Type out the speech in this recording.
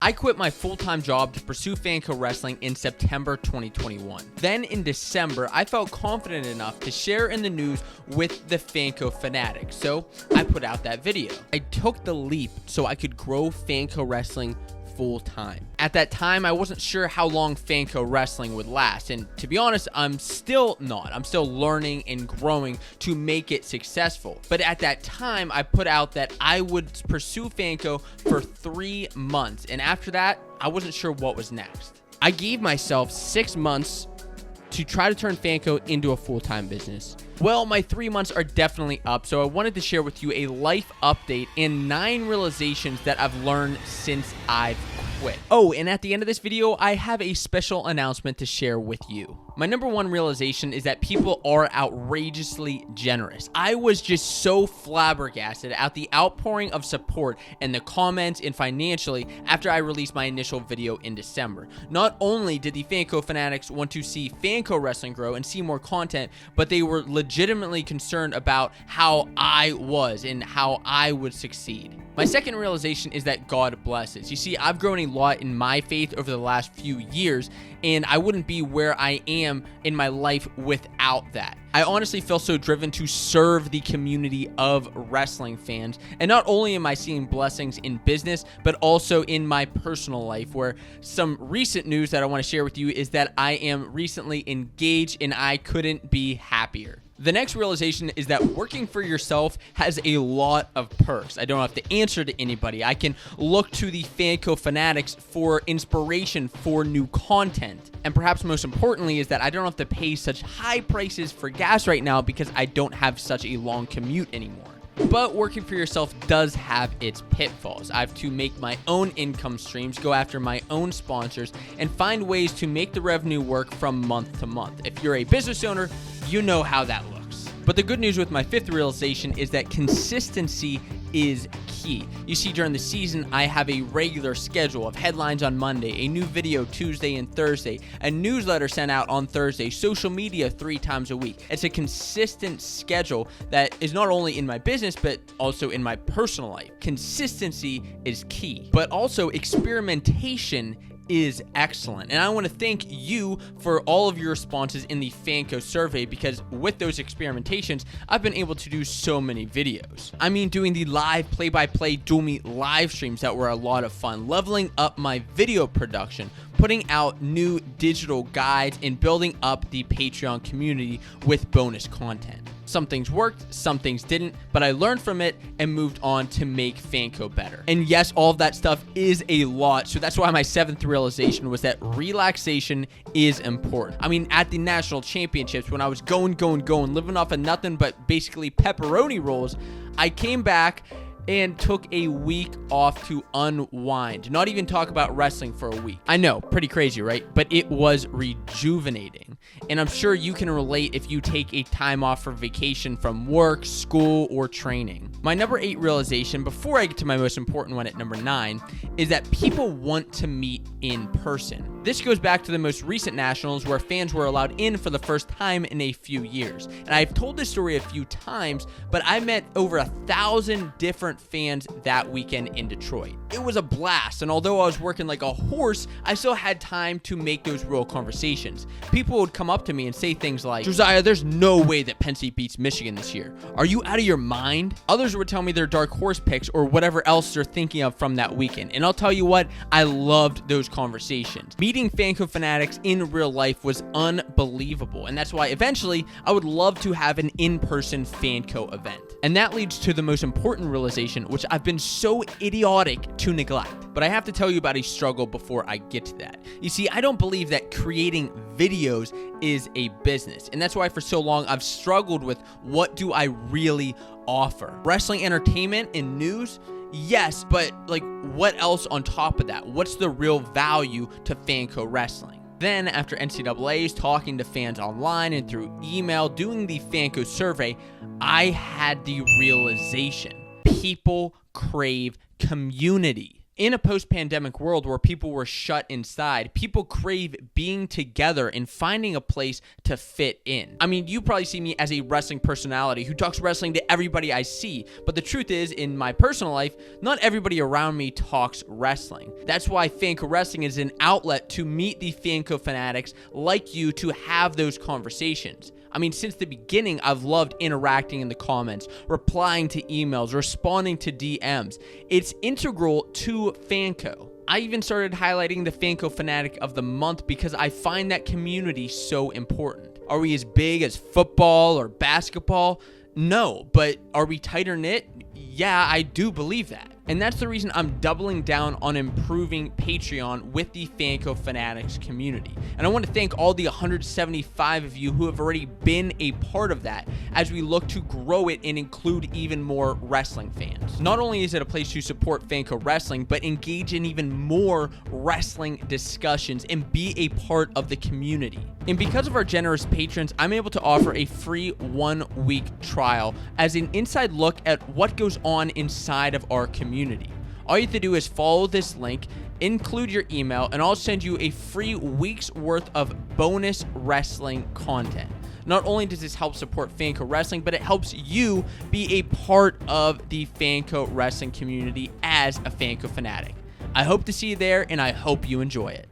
I quit my full-time job to pursue Fanco Wrestling in September 2021. Then in December, I felt confident enough to share in the news with the Fanco fanatics, so I put out that video. I took the leap so I could grow Fanco Wrestling full-time. At that time, I wasn't sure how long Fanco Wrestling would last, and to be honest, I'm still not. I'm still learning and growing to make it successful. But at that time, I put out that I would pursue Fanco for 3 months, and after that, I wasn't sure what was next. I gave myself 6 months to try to turn Fanco into a full-time business. Well, my 3 months are definitely up, so I wanted to share with you a life update and 9 realizations that I've learned since I've quit. Oh, and at the end of this video, I have a special announcement to share with you. My number 1 realization is that people are outrageously generous. I was just so flabbergasted at the outpouring of support and the comments and financially after I released my initial video in December. Not only did the Fanco fanatics want to see Fanco Wrestling grow and see more content, but they were legitimately concerned about how I was and how I would succeed. My second realization is that God blesses. You see, I've grown a lot in my faith over the last few years, and I wouldn't be where I am in my life without that. I honestly feel so driven to serve the community of wrestling fans, and not only am I seeing blessings in business, but also in my personal life, where some recent news that I want to share with you is that I am recently engaged, and I couldn't be happier. The next realization is that working for yourself has a lot of perks. I don't have to answer to anybody. I can look to the Fanco fanatics for inspiration for new content. And perhaps most importantly is that I don't have to pay such high prices for gas right now because I don't have such a long commute anymore. But working for yourself does have its pitfalls. I have to make my own income streams, go after my own sponsors, and find ways to make the revenue work from month to month. If you're a business owner, you know how that looks. But the good news with my 5th realization is that consistency is key. You see, during the season, I have a regular schedule of headlines on Monday, a new video Tuesday and Thursday, a newsletter sent out on Thursday, social media 3 times a week. It's a consistent schedule that is not only in my business, but also in my personal life. Consistency is key, but also experimentation is excellent. And I want to thank you for all of your responses in the Fanco survey, because with those experimentations, I've been able to do so many videos. I mean, doing the live play-by-play dual meet live streams that were a lot of fun, leveling up my video production, putting out new digital guides, and building up the Patreon community with bonus content. Some things worked, some things didn't, but I learned from it and moved on to make Fanco better. And yes, all of that stuff is a lot, so that's why my 7th realization was that relaxation is important. I mean, at the national championships, when I was going, living off of nothing but basically pepperoni rolls, I came back and took a week off to unwind, not even talk about wrestling for a week. I know, pretty crazy, right? But it was rejuvenating. And I'm sure you can relate if you take a time off for vacation from work, school, or training. My number 8 realization, before I get to my most important one at number 9, is that people want to meet in person. This goes back to the most recent nationals where fans were allowed in for the first time in a few years. And I've told this story a few times, but I met over 1,000 different fans that weekend in Detroit. It was a blast, and although I was working like a horse, I still had time to make those real conversations. People would come up to me and say things like, "Josiah, there's no way that Penn State beats Michigan this year. Are you out of your mind?" Others would tell me their dark horse picks or whatever else they're thinking of from that weekend. And I'll tell you what, I loved those conversations. Meeting Fanco fanatics in real life was unbelievable, and that's why eventually I would love to have an in-person Fanco event. And that leads to the most important realization, which I've been so idiotic to neglect. But I have to tell you about a struggle before I get to that. You see, I don't believe that creating videos is a business, and that's why for so long I've struggled with what do I really offer. Wrestling entertainment and news? Yes, but like what else on top of that? What's the real value to Fanco Wrestling? Then, after NCAA's, talking to fans online and through email, doing the Fanco survey, I had the realization. People crave community. In a post-pandemic world where people were shut inside, people crave being together and finding a place to fit in. I mean, you probably see me as a wrestling personality who talks wrestling to everybody I see, but the truth is, in my personal life, not everybody around me talks wrestling. That's why Fanco Wrestling is an outlet to meet the Fanco fanatics like you to have those conversations. I mean, since the beginning, I've loved interacting in the comments, replying to emails, responding to DMs. It's integral to Fanco. I even started highlighting the Fanco Fanatic of the Month because I find that community so important. Are we as big as football or basketball? No, but are we tighter knit? Yeah, I do believe that. And that's the reason I'm doubling down on improving Patreon with the Fanco Fanatics community. And I want to thank all the 175 of you who have already been a part of that as we look to grow it and include even more wrestling fans. Not only is it a place to support Fanco Wrestling, but engage in even more wrestling discussions and be a part of the community. And because of our generous patrons, I'm able to offer a free 1-week trial as an inside look at what goes on inside of our community. All you have to do is follow this link, include your email, and I'll send you a free week's worth of bonus wrestling content. Not only does this help support Fanco Wrestling, but it helps you be a part of the Fanco Wrestling community as a Fanco fanatic. I hope to see you there, and I hope you enjoy it.